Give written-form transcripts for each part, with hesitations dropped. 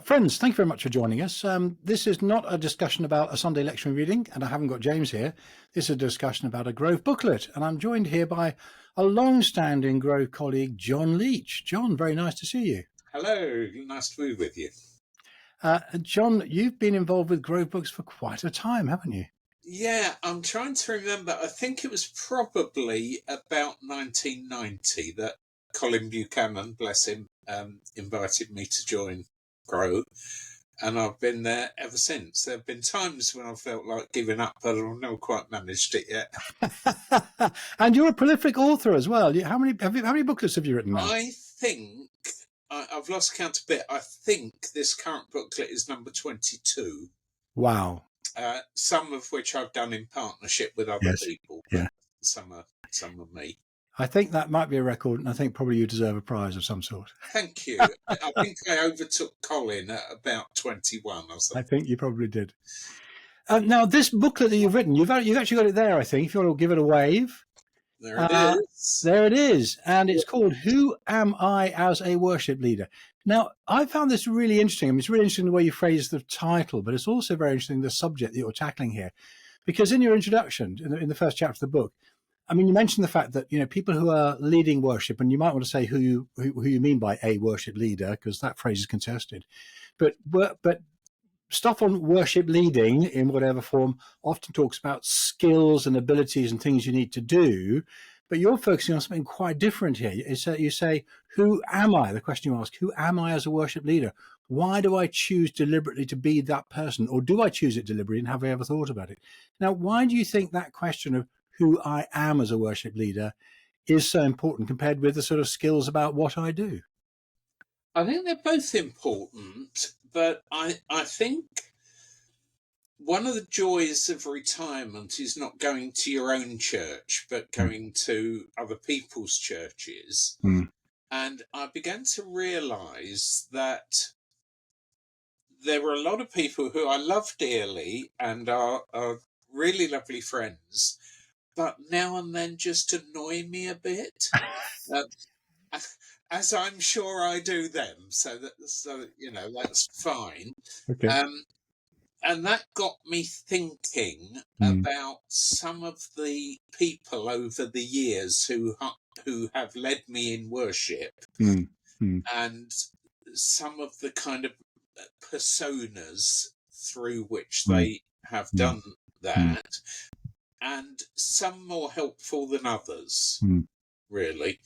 Friends, thank you very much for joining us. This is not a discussion about a Sunday lecture reading, and I haven't got James here. This is a discussion about a Grove booklet, and I'm joined here by a long-standing Grove colleague, John Leach. John, very nice to see you. Hello, nice to be with you. John, you've been involved with Grove Books for quite a time, haven't you? Yeah, I'm trying to remember. I think it was probably about 1990 that Colin Buchanan, bless him, invited me to join Grove, and I've been there ever since. There have been times when I felt like giving up, but I've never quite managed it yet. And you're a prolific author as well. How many booklets have you written now? I think I've lost count a bit. I think this current booklet is number 22. Wow. Some of which I've done in partnership with other people. Yeah. Some are me. I think that might be a record, and I think probably you deserve a prize of some sort. Thank you. I think I overtook Colin at about 21 or something. I think you probably did. Now, this booklet that you've written, you've actually got it there, I think. If you want to give it a wave. There it is. There it is. And it's called Who Am I as a Worship Leader? Now, I found this really interesting. I mean, it's really interesting the way you phrase the title, but it's also very interesting the subject that you're tackling here. Because in your introduction, in the first chapter of the book, I mean, you mentioned the fact that, people who are leading worship, and you might want to say who you mean by a worship leader, because that phrase is contested. But stuff on worship leading in whatever form often talks about skills and abilities and things you need to do. But you're focusing on something quite different here. You say, who am I? The question you ask, who am I as a worship leader? Why do I choose deliberately to be that person? Or do I choose it deliberately, and have I ever thought about it? Now, why do you think that question of who I am as a worship leader is so important compared with the sort of skills about what I do? I think they're both important, but I think one of the joys of retirement is not going to your own church, but going to other people's churches. And I began to realise that there were a lot of people who I love dearly and are really lovely friends, but now and then just annoy me a bit, as I'm sure I do them. So that's fine. Okay. And that got me thinking about some of the people over the years who have led me in worship, and some of the kind of personas through which they have done that. And some more helpful than others, really.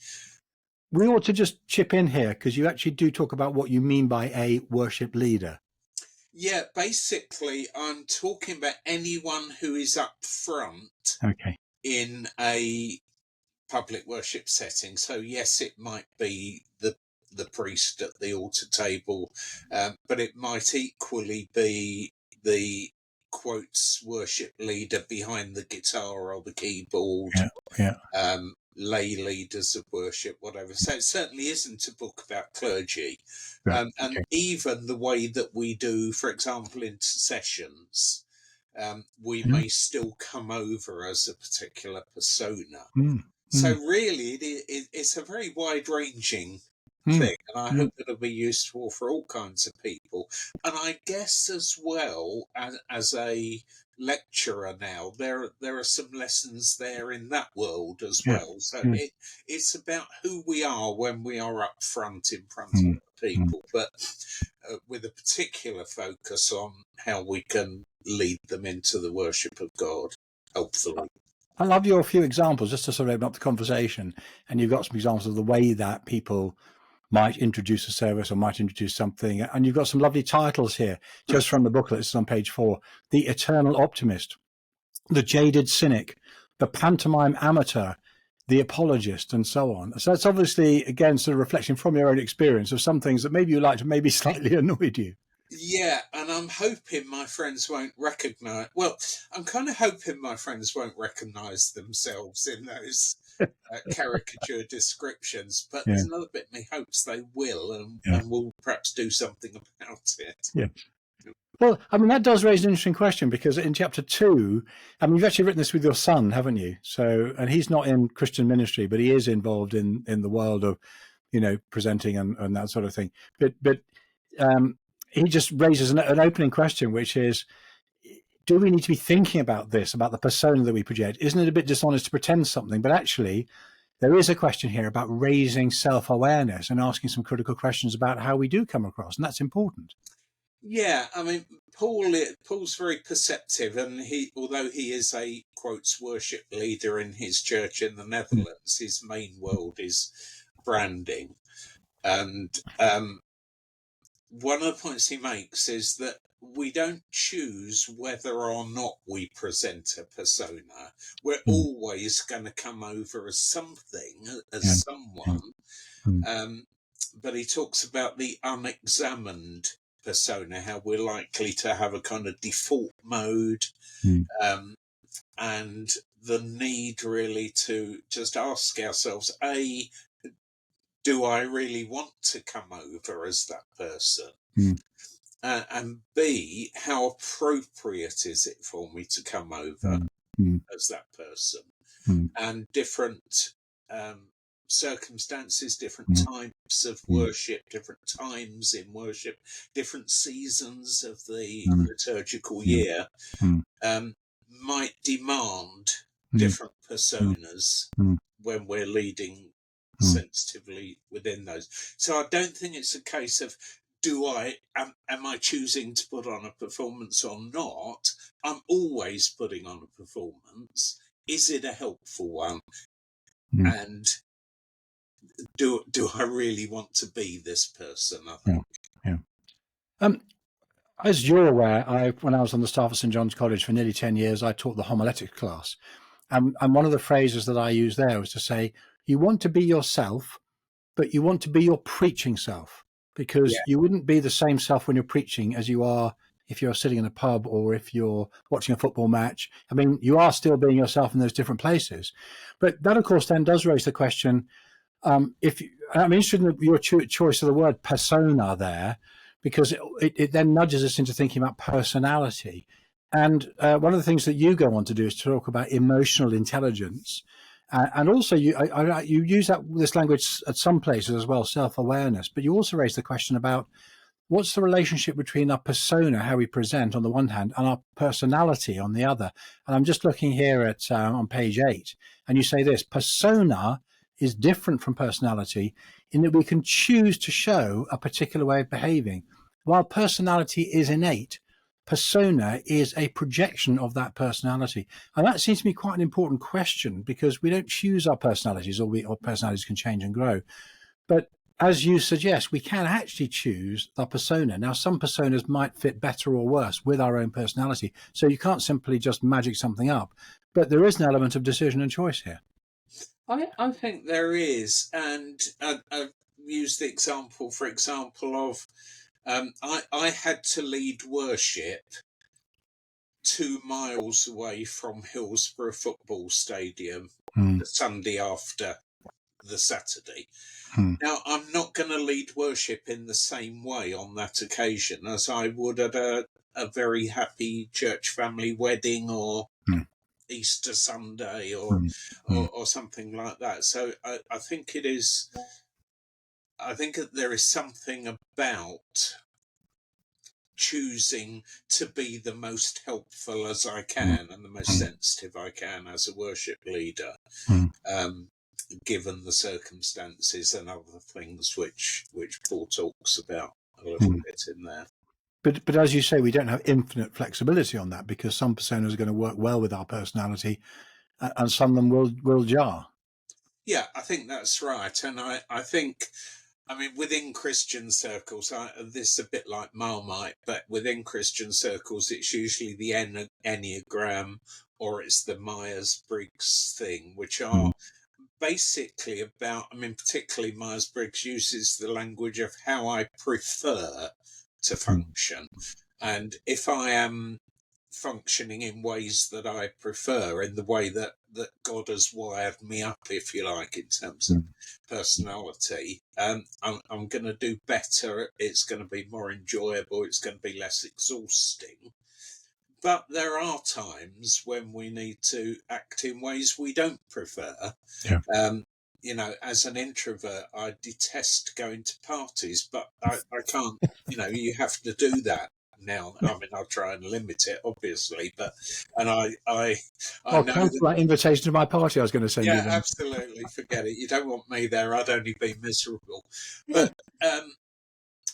We ought to just chip in here, because you actually do talk about what you mean by a worship leader. Yeah, basically, I'm talking about anyone who is up front in a public worship setting. So, yes, it might be the priest at the altar table, but it might equally be the quotes worship leader behind the guitar or the keyboard, lay leaders of worship, whatever. So it certainly isn't a book about clergy. And even the way that we do, for example, intercessions, we may still come over as a particular persona. So really, it's a very wide-ranging thing, and I hope it'll be useful for all kinds of people. And I guess as well as a lecturer now, there are some lessons there in that world as well. So it's about who we are when we are up front in front of people, but with a particular focus on how we can lead them into the worship of God, hopefully. I love your few examples, just to sort of open up the conversation. And you've got some examples of the way that people might introduce a service or might introduce something. And you've got some lovely titles here, just from the booklet. This is on page 4. The Eternal Optimist, The Jaded Cynic, The Pantomime Amateur, The Apologist, and so on. So that's obviously, again, sort of reflection from your own experience of some things that maybe you liked and maybe slightly annoyed you. Yeah, and I'm hoping my friends won't recognise... Well, I'm kind of hoping my friends won't recognise themselves in those caricature descriptions, but there's another bit in me hopes they will, and will perhaps do something about it. Yeah. Well, I mean, that does raise an interesting question, because in chapter 2, I mean, you've actually written this with your son, haven't you? So, and he's not in Christian ministry, but he is involved in the world of, presenting and that sort of thing. But he just raises an opening question, which is, do we need to be thinking about this, about the persona that we project? Isn't it a bit dishonest to pretend something? But actually, there is a question here about raising self-awareness and asking some critical questions about how we do come across, and that's important. Yeah, I mean, Paul's very perceptive, and although he is a quotes worship leader in his church in the Netherlands, his main world is branding, and one of the points he makes is that we don't choose whether or not we present a persona. We're always going to come over as something, as someone. But he talks about the unexamined persona, how we're likely to have a kind of default mode, and the need really to just ask ourselves, A, do I really want to come over as that person? And B, how appropriate is it for me to come over as that person? And different circumstances, different types of worship, different times in worship, different seasons of the liturgical year might demand different personas when we're leading sensitively within those. So I don't think it's a case of am I choosing to put on a performance or not? I'm always putting on a performance. Is it a helpful one? And do I really want to be this person? I think. As you're aware, when I was on the staff at St John's College for nearly 10 years, I taught the homiletics class. And one of the phrases that I used there was to say, you want to be yourself, but you want to be your preaching self, because you wouldn't be the same self when you're preaching as you are if you're sitting in a pub or if you're watching a football match. I mean, you are still being yourself in those different places. But that, of course, then does raise the question, I'm interested in your choice of the word persona there, because it then nudges us into thinking about personality. And one of the things that you go on to do is to talk about emotional intelligence. And also, you use this language at some places as well, self-awareness. But you also raise the question about what's the relationship between our persona, how we present on the one hand, and our personality on the other. And I'm just looking here at on page 8, and you say this: persona is different from personality in that we can choose to show a particular way of behaving. While personality is innate, persona is a projection of that personality. And that seems to me quite an important question, because we don't choose our personalities, or personalities can change and grow. But as you suggest, we can actually choose our persona. Now, some personas might fit better or worse with our own personality. So you can't simply just magic something up. But there is an element of decision and choice here. I think there is. And I've used the example, for example, of I had to lead worship 2 miles away from Hillsborough Football Stadium the Sunday after the Saturday. Now, I'm not going to lead worship in the same way on that occasion as I would at a very happy church family wedding or Easter Sunday or something like that. So I think it is. I think that there is something about choosing to be the most helpful as I can and the most sensitive I can as a worship leader, given the circumstances and other things which Paul talks about a little bit in there. But as you say, we don't have infinite flexibility on that, because some personas are going to work well with our personality, and some of them will jar. Yeah, I think that's right. And I think, I mean, within Christian circles, this is a bit like Marmite, but within Christian circles, it's usually the Enneagram or it's the Myers-Briggs thing, which are basically about, I mean, particularly Myers-Briggs uses the language of how I prefer to function. And if I am functioning in ways that I prefer, in the way that God has wired me up, if you like, in terms of personality, I'm going to do better. It's going to be more enjoyable. It's going to be less exhausting. But there are times when we need to act in ways we don't prefer. you know, as an introvert, I detest going to parties, but I can't, you know, you have to do that now. I mean, I'll try and limit it, obviously, but, and I Well, know cancel that, that invitation to my party I was going to send you yeah, then. absolutely, forget it. You don't want me there. I'd only be miserable. But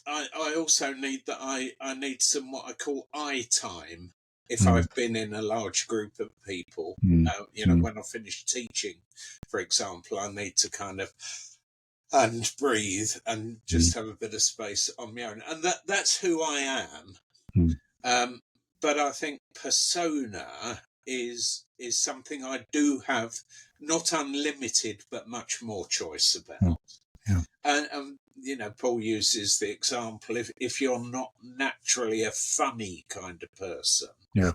I also need that I need some what I call I time. If I've been in a large group of people, you know, when I finish teaching, for example, I need to kind of and breathe and just have a bit of space on my own, and that's who I am. But I think persona is something I do have, not unlimited, but much more choice about. Yeah. And you know, Paul uses the example, if you're not naturally a funny kind of person, Yeah.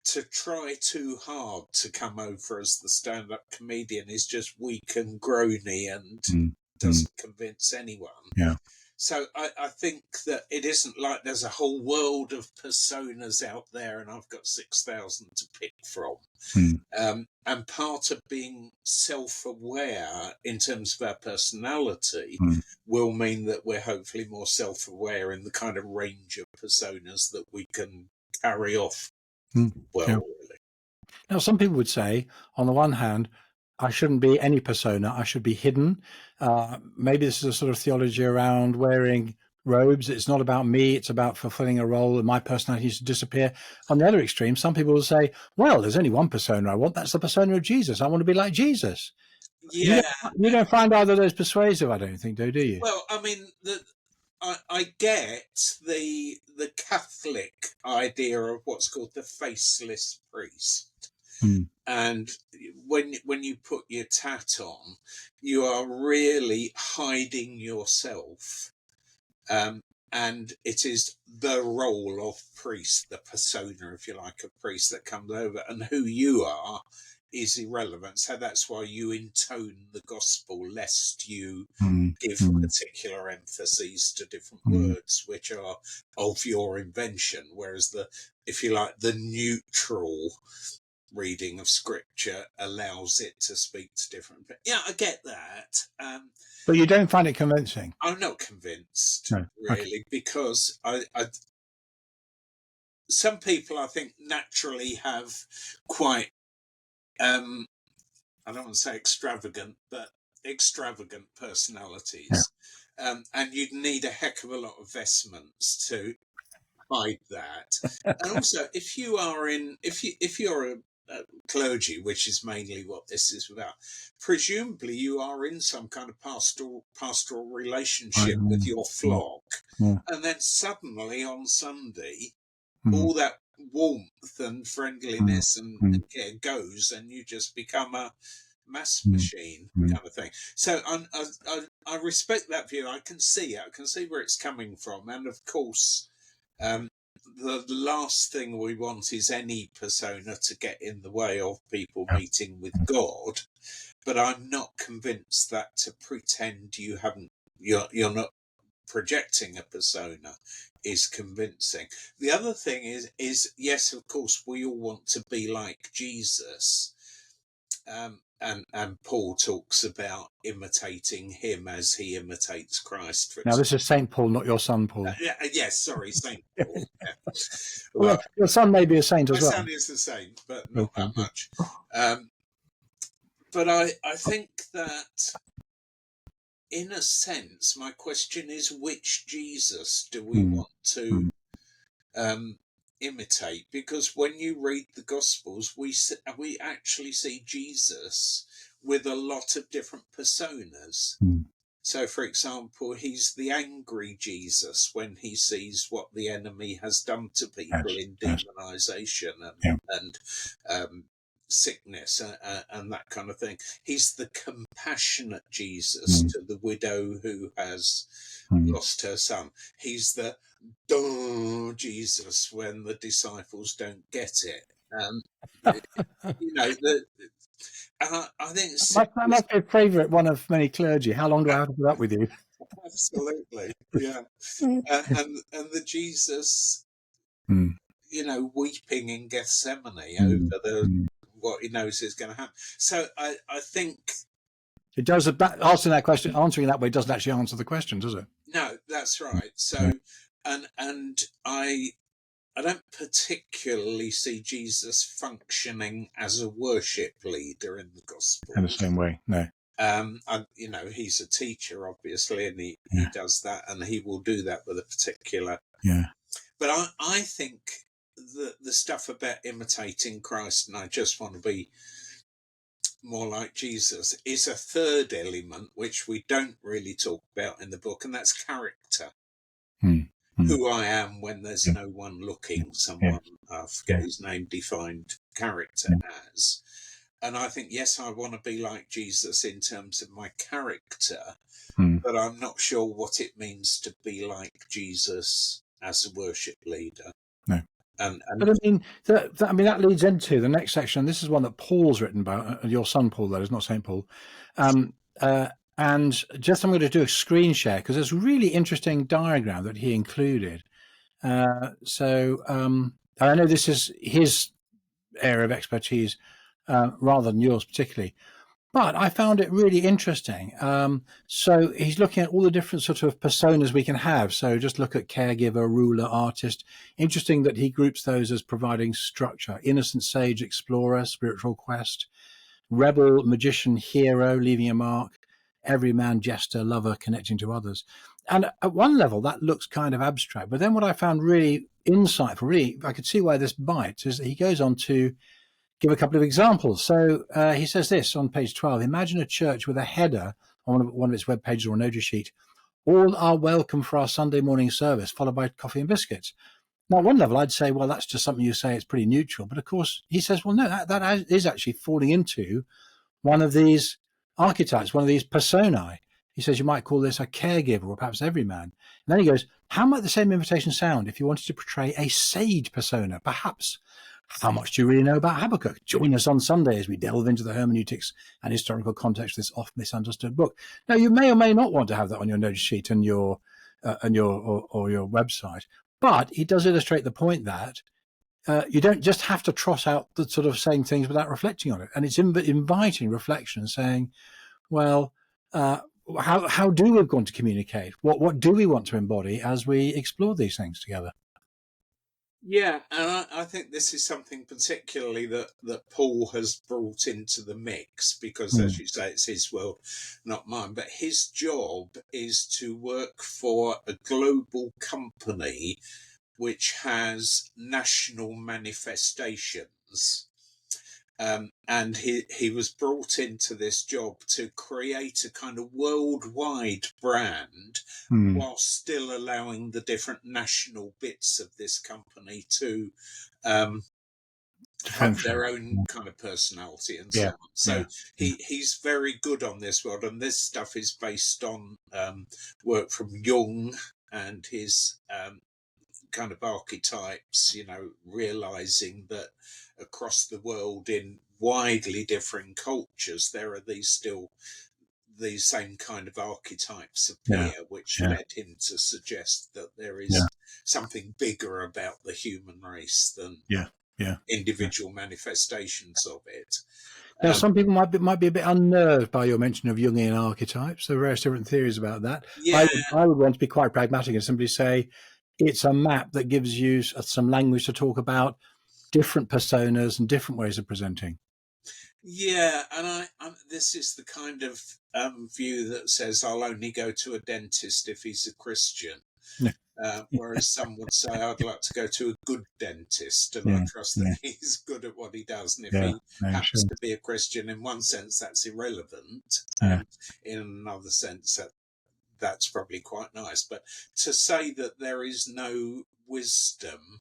to try too hard to come over as the stand-up comedian is just weak and groany and doesn't convince anyone. Yeah. So I think that it isn't like there's a whole world of personas out there and I've got 6,000 to pick from. And part of being self-aware in terms of our personality will mean that we're hopefully more self-aware in the kind of range of personas that we can carry off well, really. Now, some people would say, on the one hand, I shouldn't be any persona. I should be hidden. Maybe this is a sort of theology around wearing robes. It's not about me. It's about fulfilling a role, and my personality needs to disappear. On the other extreme, some people will say, well, there's only one persona I want. That's the persona of Jesus. I want to be like Jesus. Yeah. You don't find either of those persuasive, I don't think, do you? Well, I mean, I get the Catholic idea of what's called the faceless priest. And when you put your tat on, you are really hiding yourself. And it is the role of priest, the persona, if you like, of priest that comes over, and who you are is irrelevant. So that's why you intone the gospel, lest you give particular emphases to different words which are of your invention. Whereas if you like, the neutral reading of scripture allows it to speak to different. Yeah, I get that. But you don't find it convincing? I'm not convinced, no. really, because some people, I think, naturally have quite, I don't want to say extravagant, but extravagant personalities. And you'd need a heck of a lot of vestments to hide that. And also, if you're a clergy, which is mainly what this is about, presumably you are in some kind of pastoral relationship with your flock, and then suddenly on Sunday all that warmth and friendliness and care goes, and you just become a mass machine kind of thing. So I respect that view. I can see it. I can see where it's coming from, and of course, the last thing we want is any persona to get in the way of people meeting with God. But I'm not convinced that to pretend you're not projecting a persona is convincing. The other thing is yes, of course, we all want to be like Jesus. And Paul talks about imitating him as he imitates Christ. Now, this is St. Paul, not your son, Paul. Yes, sorry, St. Paul. Yeah. Well, your son may be a saint as well. My son is the saint, but not that much. But I think that, in a sense, my question is, which Jesus do we want to imitate? Because when you read the Gospels, we actually see Jesus with a lot of different personas. So, for example, he's the angry Jesus when he sees what the enemy has done to people in demonization and sickness and that kind of thing. He's the compassionate Jesus to the widow who has lost her son. He's the Jesus when the disciples don't get it. You know, I think that must be a favourite one of many clergy. How long do I have to put up with you? Absolutely, yeah. And the Jesus, you know, weeping in Gethsemane over what he knows is going to happen. So I think It does. Answering that way doesn't actually answer the question, does it? No, that's right. So, and I don't particularly see Jesus functioning as a worship leader in the Gospels. In the same way, no. He's a teacher, obviously, and he does that, and he will do that with a particular. Yeah. But I think the stuff about imitating Christ, and I just want to be more like Jesus, is a third element which we don't really talk about in the book, and that's character. Who I am when there's no one looking, someone, I forget his name, defined character as. And I think, yes, I want to be like Jesus in terms of my character, but I'm not sure what it means to be like Jesus as a worship leader. No. But I mean, that leads into the next section. This is one that Paul's written about, your son Paul, that is, not St. Paul. And just I'm going to do a screen share because there's a really interesting diagram that he included. So I know this is his area of expertise rather than yours particularly, but I found it really interesting. So he's looking at all the different sort of personas we can have. So just look at caregiver, ruler, artist. Interesting that he groups those as providing structure. Innocent sage, explorer, spiritual quest, rebel, magician, hero, leaving a mark, everyman, jester, lover, connecting to others. And at one level, that looks kind of abstract. But then what I found really insightful, really, I could see why this bites, is that he goes on to give a couple of examples. So he says this on page 12, imagine a church with a header on one of its web pages or notice sheet. All are welcome for our Sunday morning service, followed by coffee and biscuits. Now, at one level, I'd say, well, that's just something you say, it's pretty neutral. But of course, he says, well, no, that is actually falling into one of these archetypes, one of these personae. He says you might call this a caregiver or perhaps everyman. And then he goes, how might the same invitation sound if you wanted to portray a sage persona, perhaps? How much do you really know about Habakkuk? Join us on Sunday as we delve into the hermeneutics and historical context of this oft misunderstood book. Now, you may or may not want to have that on your notice sheet and your website, but he does illustrate the point that you don't just have to trot out the sort of saying things without reflecting on it. And it's inviting reflection, saying, well, how do we want to communicate? What do we want to embody as we explore these things together? Yeah, and I think this is something particularly that Paul has brought into the mix because, as you say, it's his world, not mine. But his job is to work for a global company which has national manifestations. And he was brought into this job to create a kind of worldwide brand while still allowing the different national bits of this company to have their own kind of personality and so on. So he's very good on this world, and this stuff is based on work from Jung and his kind of archetypes, realizing that across the world in widely differing cultures, there are these same kind of archetypes appear, which led him to suggest that there is something bigger about the human race than individual manifestations of it. Now, some people might be a bit unnerved by your mention of Jungian archetypes. There are various different theories about that. I would want to be quite pragmatic and simply say it's a map that gives you some language to talk about different personas and different ways of presenting. Yeah, and this is the kind of view that says I'll only go to a dentist if he's a Christian. Whereas some would say I'd like to go to a good dentist and I trust that he's good at what he does. And if he happens to be a Christian, in one sense, that's irrelevant. And in another sense, that's probably quite nice. But to say that there is no wisdom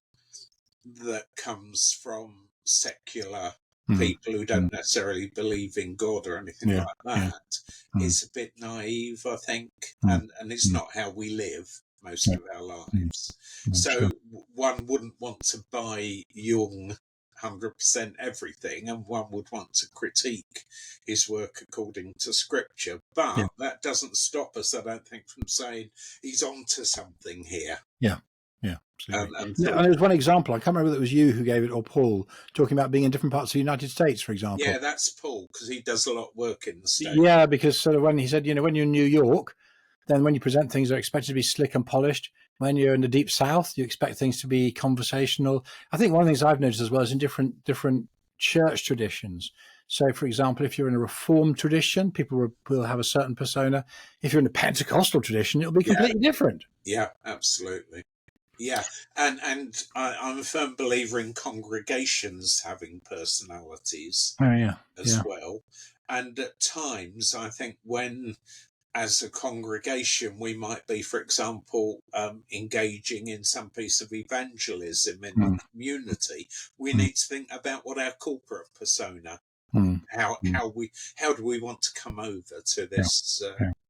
that comes from secular people who don't necessarily believe in God or anything like that is a bit naive, I think. And it's not how we live most of our lives. So one wouldn't want to buy Jung 100% everything, and one would want to critique his work according to scripture. But that doesn't stop us, I don't think, from saying he's onto something here. Absolutely. And And there's one example, I can't remember whether it was you who gave it or Paul, talking about being in different parts of the United States, for example. Yeah, that's Paul, because he does a lot of work in the States. Yeah, because sort of when he said, when you're in New York, then when you present things, they're expected to be slick and polished. When you're in the deep South, you expect things to be conversational. I think one of the things I've noticed as well is in different church traditions. So, for example, if you're in a Reformed tradition, people will have a certain persona. If you're in a Pentecostal tradition, it'll be completely different. Yeah, absolutely. Yeah, and I'm a firm believer in congregations having personalities as well. And at times, I think when, as a congregation, we might be, for example, engaging in some piece of evangelism in the community, we need to think about what our corporate persona, how do we want to come over to this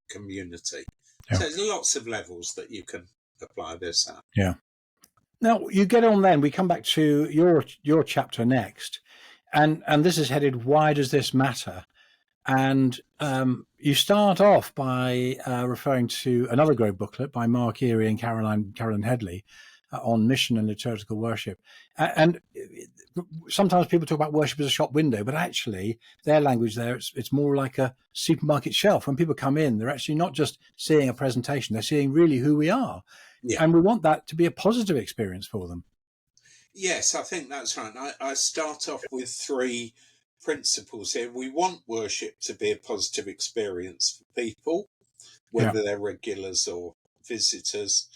community. So there's lots of levels that you can apply this at. Yeah. Now you get on. Then we come back to your chapter next, and this is headed, "Why does this matter?" And you start off by referring to another great booklet by Mark Erie and Carolyn Headley on mission and liturgical worship. And sometimes people talk about worship as a shop window, but actually their language there, it's more like a supermarket shelf. When people come in, they're actually not just seeing a presentation, they're seeing really who we are. Yeah. And we want that to be a positive experience for them. Yes, I think that's right. I start off with 3 principles here. We want worship to be a positive experience for people, whether they're regulars or visitors.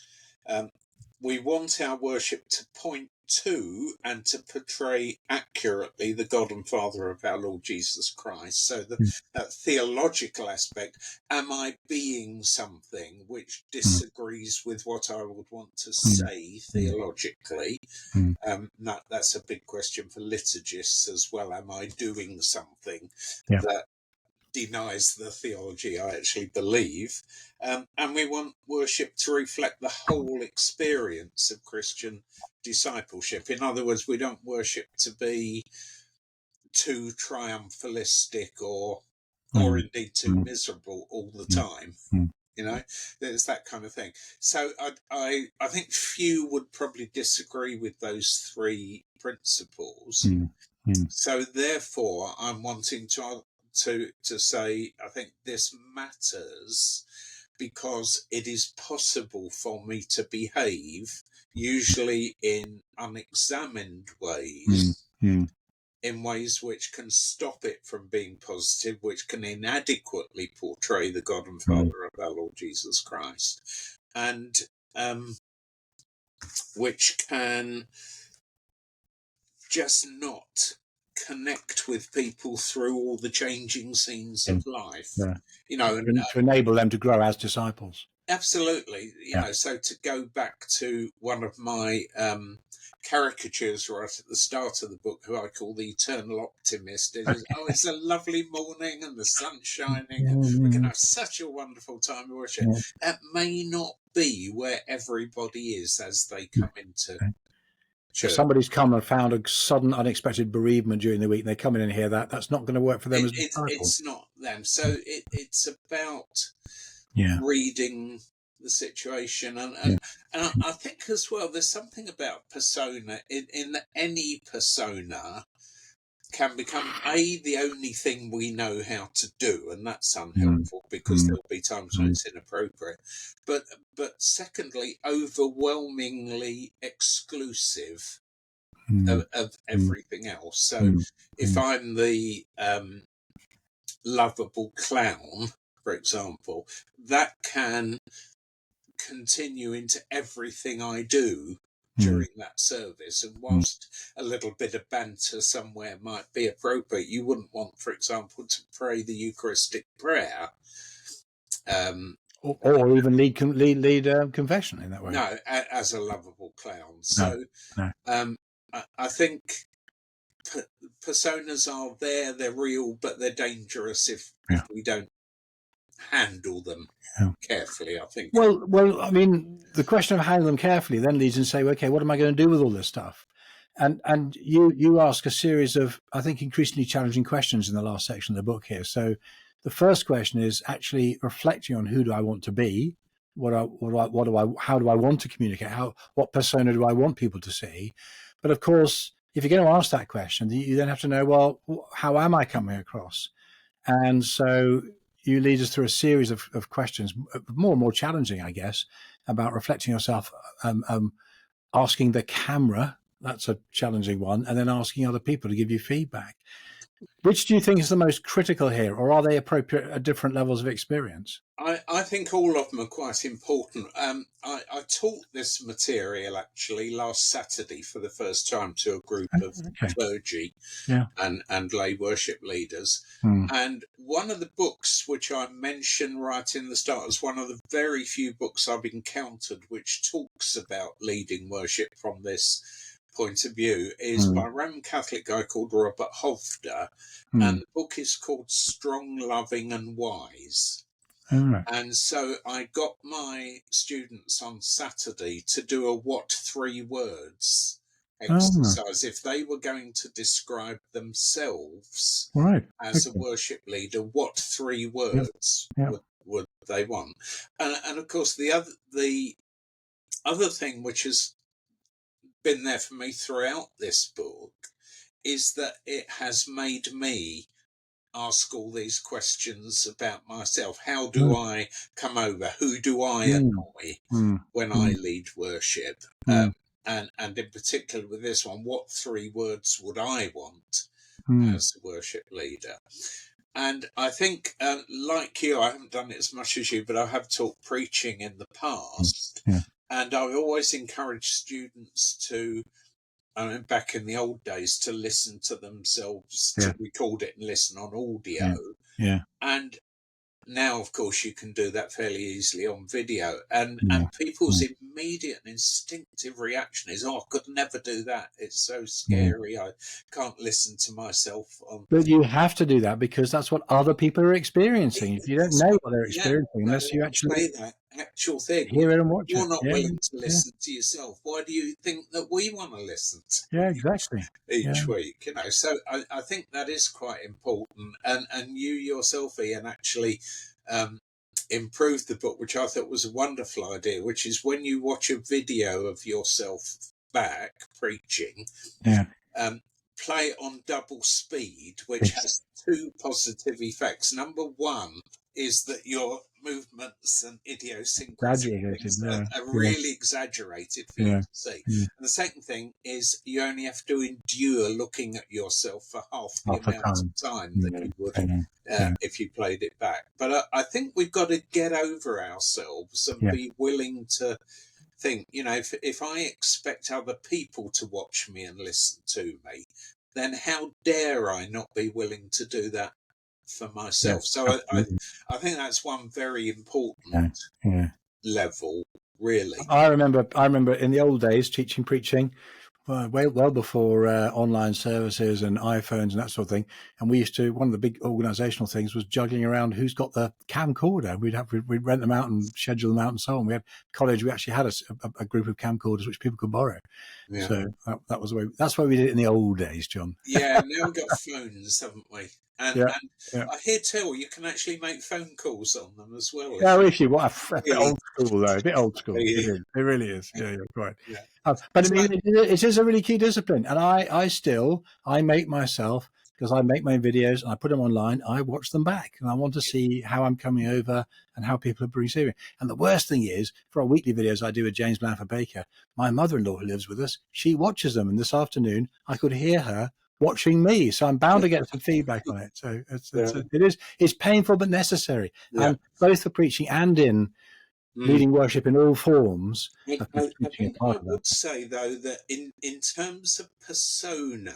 We want our worship to point to and to portray accurately the God and Father of our Lord Jesus Christ. So that theological aspect, am I being something which disagrees with what I would want to say theologically? That's a big question for liturgists as well. Am I doing something that denies the theology I actually believe? And we want worship to reflect the whole experience of Christian discipleship. In other words, we don't worship to be too triumphalistic or indeed too miserable all the time. There's that kind of thing. So I think few would probably disagree with those 3 principles. So therefore, I'm wanting to say, I think this matters because it is possible for me to behave, usually in unexamined ways, in ways which can stop it from being positive, which can inadequately portray the God and Father of our Lord Jesus Christ, and which can just not connect with people through all the changing scenes of life. And to enable them to grow as disciples. Absolutely. So to go back to one of my caricatures right at the start of the book, who I call the eternal optimist, is, it's a lovely morning and the sun's shining and we can have such a wonderful time of worship. That may not be where everybody is as they come into church. If somebody's come and found a sudden unexpected bereavement during the week and they come in and hear that's not going to work for them as disciples. It's not them. So it's about reading the situation, and I think as well there's something about persona in that any persona can become the only thing we know how to do, and that's unhelpful because there'll be times when it's inappropriate, but secondly, overwhelmingly exclusive of everything else. So if I'm the lovable clown, for example, that can continue into everything I do during that service. And whilst a little bit of banter somewhere might be appropriate, you wouldn't want, for example, to pray the Eucharistic prayer. Or even lead confession in that way. No, as a lovable clown. So I think personas are there, they're real, but they're dangerous if we don't handle them carefully, I think. Well, I mean, the question of handling them carefully then leads and say, okay, what am I going to do with all this stuff? And you ask a series of, I think, increasingly challenging questions in the last section of the book here. So the first question is actually reflecting on who do I want to be? how do I want to communicate? What persona do I want people to see? But of course, if you're going to ask that question, you then have to know, well, how am I coming across? And so you lead us through a series of questions, more and more challenging, I guess, about reflecting yourself, asking the camera. That's a challenging one. And then asking other people to give you feedback. Which do you think is the most critical here, or are they appropriate at different levels of experience? I think all of them are quite important. I taught this material actually last Saturday for the first time to a group of clergy and lay worship leaders. And one of the books which I mentioned right in the start is one of the very few books I've encountered which talks about leading worship from this point of view is by a Roman Catholic guy called Robert Hovda, and the book is called Strong, Loving and Wise. And so I got my students on Saturday to do a what 3 words exercise. If they were going to describe themselves as a worship leader, what 3 words would they want? And of course, the other thing which has been there for me throughout this book is that it has made me ask all these questions about myself. How do I come over? Who do I annoy when I lead worship? And in particular with this one, what 3 words would I want as a worship leader? And I think, like you, I haven't done it as much as you, but I have taught preaching in the past. And I always encourage students to, back in the old days, to listen to themselves, to record it and listen on audio. And now, of course, you can do that fairly easily on video. And people's immediate and instinctive reaction is, I could never do that. It's so scary. I can't listen to myself on. But you have to do that because that's what other people are experiencing. If you don't know what they're experiencing, unless you actually say that actual thing, hear it and watch you're not willing to listen to yourself. Why do you think that we want to listen to exactly each week? So I think that is quite important. And you yourself, Ian, actually improved the book, which I thought was a wonderful idea, which is when you watch a video of yourself back preaching, play it on double speed, which has 2 positive effects. Number 1 is that your movements and idiosyncrasies are really exaggerated for you to see. And the second thing is you only have to endure looking at yourself for half the amount of time that you would if you played it back. But I think we've got to get over ourselves and be willing to think, if I expect other people to watch me and listen to me, then how dare I not be willing to do that for myself? So I think that's one very important level, really. I remember in the old days teaching preaching, well before online services and iPhones and that sort of thing. And we used to, one of the big organizational things was juggling around who's got the camcorder. We'd rent them out and schedule them out and so on. We had college, we actually had a group of camcorders which people could borrow. So that was the way, that's why we did it in the old days, John. Now we've got phones, haven't we? And I hear tell you can actually make phone calls on them as well. If you want, a bit old school though, a bit old school. It really is. Yeah, you're right. But I mean, it is a really key discipline, and I make myself, because I make my videos and I put them online, I watch them back, and I want to see how I'm coming over and how people are receiving. And the worst thing is, for our weekly videos I do with James Blanford Baker, my mother-in-law who lives with us, she watches them, and this afternoon I could hear her watching me, so I'm bound to get some feedback on it. So it's painful but necessary, and both for preaching and in leading worship in all forms. I think I would say though that in terms of persona,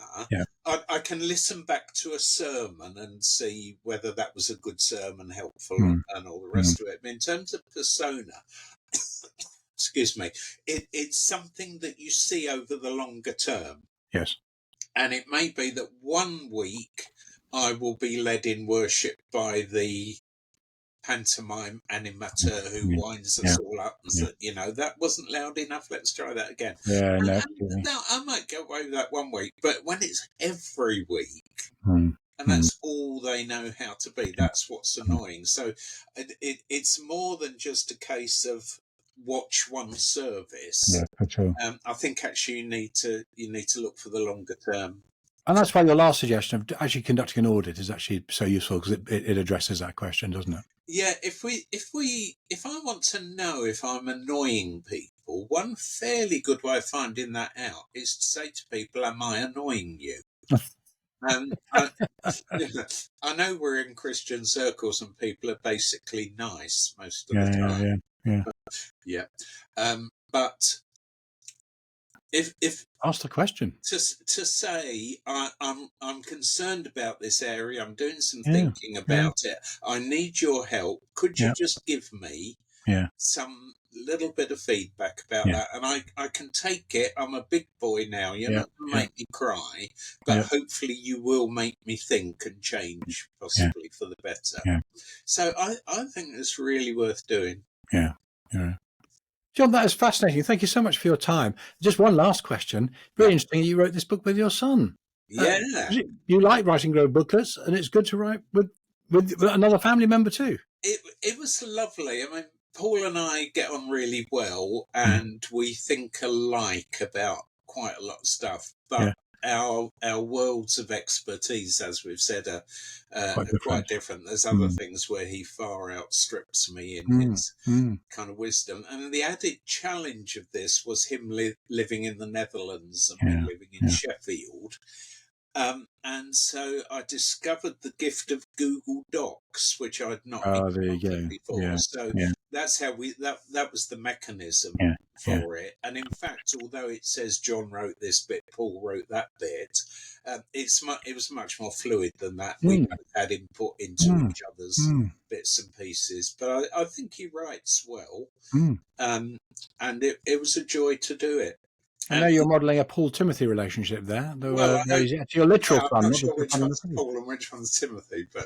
I can listen back to a sermon and see whether that was a good sermon, helpful, and all the rest of it. But in terms of persona, excuse me, it's something that you see over the longer term. Yes. And it may be that one week I will be led in worship by the pantomime animateur who winds us all up and said, that wasn't loud enough, let's try that again. Now I might get away with that one week, but when it's every week, and that's all they know how to be. That's what's annoying. So it's more than just a case of watch one service. Yeah, for sure. I think actually you need to look for the longer term. And that's why your last suggestion of actually conducting an audit is actually so useful, because it addresses that question, doesn't it? Yeah, if I want to know if I'm annoying people, one fairly good way of finding that out is to say to people, "Am I annoying you?" I know we're in Christian circles and people are basically nice most of the time. Yeah. But if ask the question, to say I'm concerned about this area, I'm doing some thinking about it, I need your help, could you just give me some little bit of feedback about that? And I can take it. I'm a big boy now, you're not going to make me cry, but hopefully you will make me think and change, possibly for the better. So I think it's really worth doing. John, that is fascinating. Thank you so much for your time. Just one last question. Very interesting. You wrote this book with your son. You like writing growth booklets, and it's good to write with another family member too. It was lovely. I mean, Paul and I get on really well, and we think alike about quite a lot of stuff. But our worlds of expertise, as we've said, are quite different. There's other things where he far outstrips me in his kind of wisdom. And the added challenge of this was him living in the Netherlands and me living in Sheffield. And so I discovered the gift of Google Docs, which I'd not encountered before. So that's how that was the mechanism for it. And in fact, although it says John wrote this bit, Paul wrote that bit, it was much more fluid than that. We both had input into each other's bits and pieces. But I think he writes well. And it was a joy to do it. I know you're modelling a Paul-Timothy relationship there. Well, it's your literal son. I'm not sure which one's Paul and which one's Timothy, but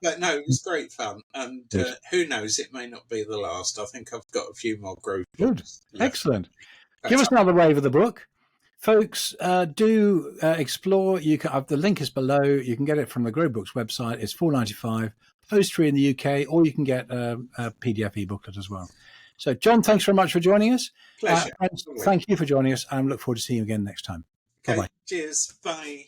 but no, it was great fun. And who knows, it may not be the last. I think I've got a few more growth books left. Excellent. Give us another wave of the book. Folks, do explore. You can, the link is below. You can get it from the Grow Books website. It's $4.95, post free in the UK, or you can get a PDF e-booklet as well. So, John, thanks very much for joining us. Pleasure. Thank you for joining us, and look forward to seeing you again next time. Okay. Bye-bye. Cheers. Bye.